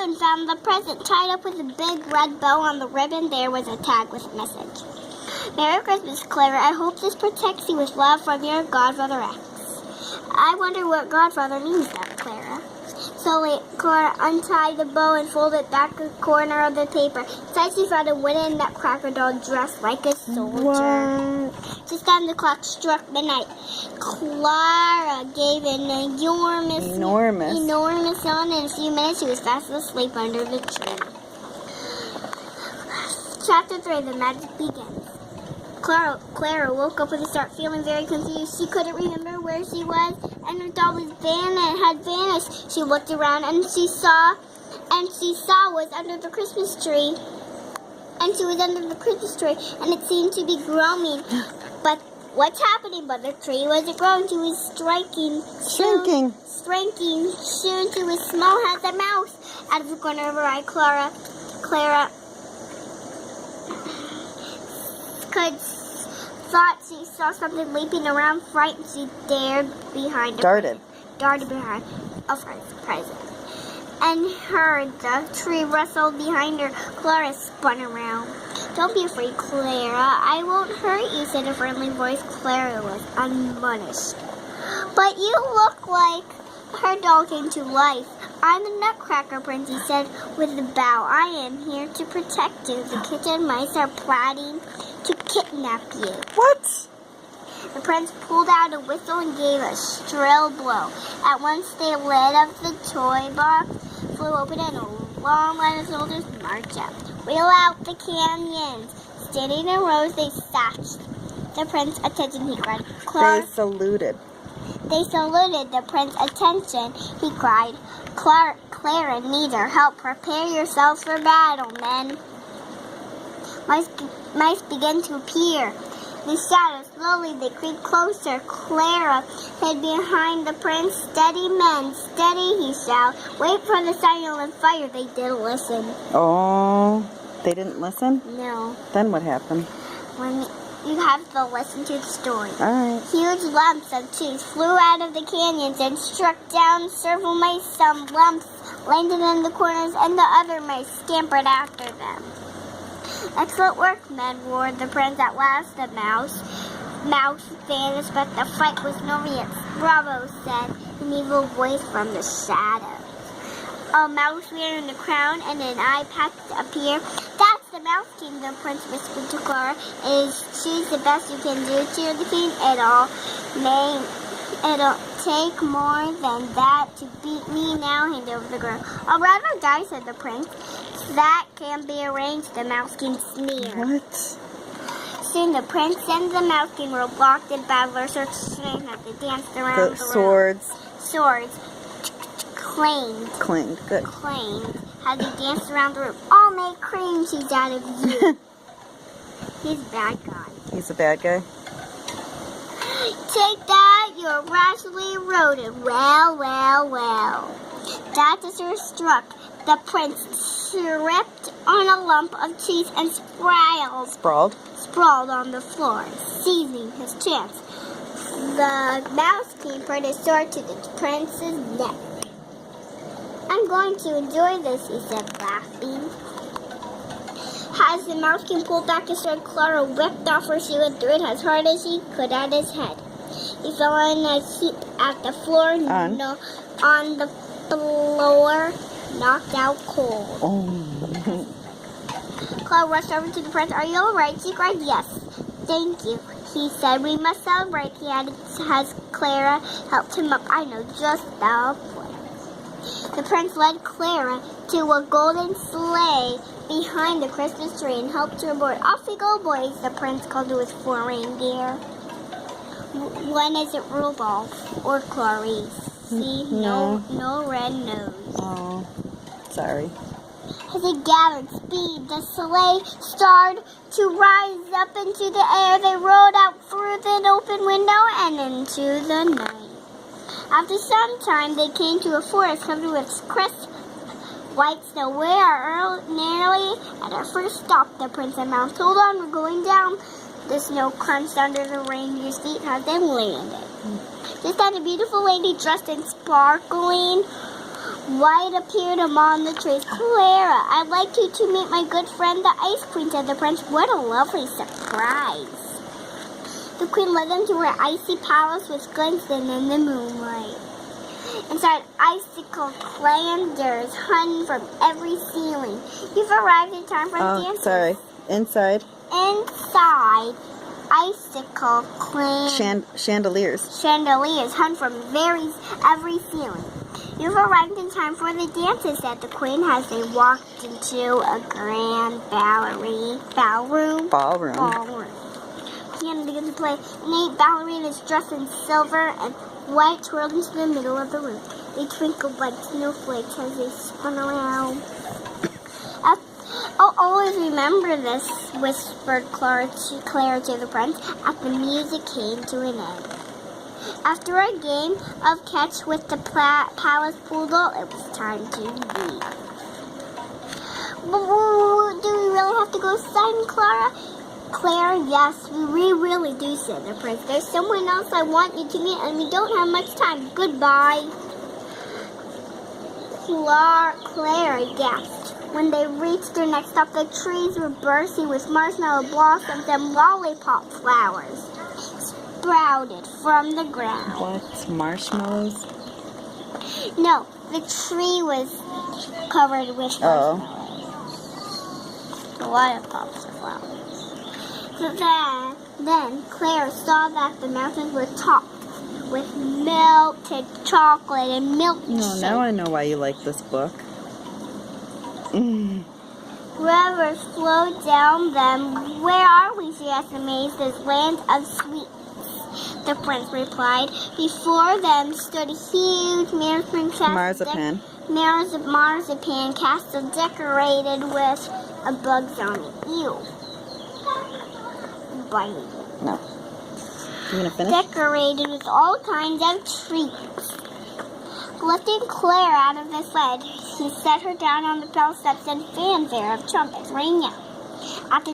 and found the present tied up with a big red bow on the ribbon. There was a tag with a message. Merry Christmas, Clara. I hope this protects you with love from your godfather X. I wonder what godfather means, that Clara. Slowly, Clara untied the bow and folded back a corner of the paper. Inside she found a wooden Nutcracker doll dressed like a soldier. What? Just then the clock struck midnight. Clara gave an enormous yawn. In a few minutes she was fast asleep under the tree. Chapter 3, The Magic Begins. Clara woke up with a start, feeling very confused. She couldn't remember where she was, and her doll had vanished. She looked around, and she saw was under the Christmas tree. And she was under the Christmas tree, and it seemed to be growing. But what's happening? But the tree wasn't growing. She was shrinking. Soon she was small as a mouse. Out of the corner of her eye, Clara thought she saw something leaping around. Frightened, she darted behind a present, and heard the tree rustle behind her. Clara spun around. Don't be afraid, Clara. I won't hurt you, said a friendly voice. Clara was unpunished. But you look like... Her doll came to life. I'm the Nutcracker Prince, he said with a bow. I am here to protect you. The kitchen mice are plotting to kidnap you. What? The prince pulled out a whistle and gave a shrill blow. At once the lid of the toy box flew open and a long line of soldiers marched out. Wheel out the canyons. Standing in rows, they snatched the prince's attention, he cried. They saluted the prince's attention, he cried. Clara needs our help. Prepare yourselves for battle, men. Mice began to appear. The shadows, slowly they creeped closer. Clara hid behind the prince. Steady, men, steady, he shouted. Wait for the signal and fire. They didn't listen. Oh, they didn't listen? No. Then what happened? You have to listen to the story. All right. Huge lumps of cheese flew out of the canyons and struck down several mice. Some lumps landed in the corners, and the other mice scampered after them. Excellent work, men, roared the prince. At last the mouse vanished, but the fight was no use. Bravo, said an evil voice from the shadows. A mouse wearing a crown and an eye patch appeared. That's the Mouse King, the prince whispered to Clara. She's the best you can do, cheered the king. It'll take more than that to beat me now. Hand over the girl. I'd rather die, said the prince. That can be arranged, the Mouse King sneered. What? Soon the prince and the Mouse King were locked in battle. Their search as they danced around the room. Swords clanged. Good. Clanged as he danced around the room. I'll make cream cheese out of you. He's a bad guy. He's a bad guy? Take that, you're rashly rodent. Well. That is her struck. The prince tripped on a lump of cheese and sprawled on the floor, seizing his chance. The Mouse King put his sword to the prince's neck. I'm going to enjoy this, he said, laughing. As the Mouse King pulled back his sword, Clara whipped off her shoe and threw it as hard as she could at his head. He fell in a heap at the floor, on the floor, knocked out cold. Oh. Clara rushed over to the prince. Are you all right? She cried. Yes, thank you, he said. We must celebrate, he added, as Clara helped him up. I know just the place. The prince led Clara to a golden sleigh behind the Christmas tree and helped her aboard. Off we go, boys, the prince called to his 4 reindeer. One isn't Rudolph or Clarice. See, no red nose. Oh, sorry. As it gathered speed, the sleigh started to rise up into the air. They rode out through the open window and into the night. After some time, they came to a forest covered with crisp white snow. We are nearly at our first stop, the prince announced. Hold on, we're going down. The snow crunched under the reindeer's feet as they landed. Just then, a beautiful lady dressed in sparkling White appeared among the trees. Clara, I'd like you to meet my good friend, the Ice Queen, said the prince. What a lovely surprise. The queen led them to her icy palace, which glistened in the moonlight. Inside, icicle clanders hung from every ceiling. You've arrived in time for the dance. Sorry. Inside. Inside, icicle Chandeliers. Chandeliers hung from every ceiling. You've arrived in time for the dances, said the queen as they walked into a grand ballroom. Piano began to play, and 8 ballerinas dressed in silver and white twirled into the middle of the room. They twinkled like snowflakes as they spun around. I'll always remember this, whispered Clara to the prince, as the music came to an end. After a game of catch with the palace poodle, it was time to leave. Do we really have to go sign, Clara? Claire, yes, we really do, said the prince. There's someone else I want you to meet, and we don't have much time. Goodbye. Claire gasped. When they reached their next stop, the trees were bursting with marshmallow blossoms and lollipop flowers sprouted from the ground. What? Marshmallows? No, the tree was covered with marshmallows. The lollipops are flowers. So then Claire saw that the mountains were topped with melted chocolate and milkshakes. No, now I know why you like this book. Rivers flowed down them. Where are we? She asked, amazed. This land of sweets, the prince replied. Before them stood a huge marzipan castle decorated with a bug's on it. Ew. Biting. No. You gonna finish? Decorated with all kinds of treats. Lifting Claire out of the sled, he set her down on the palace steps and fanfare of trumpets rang out. After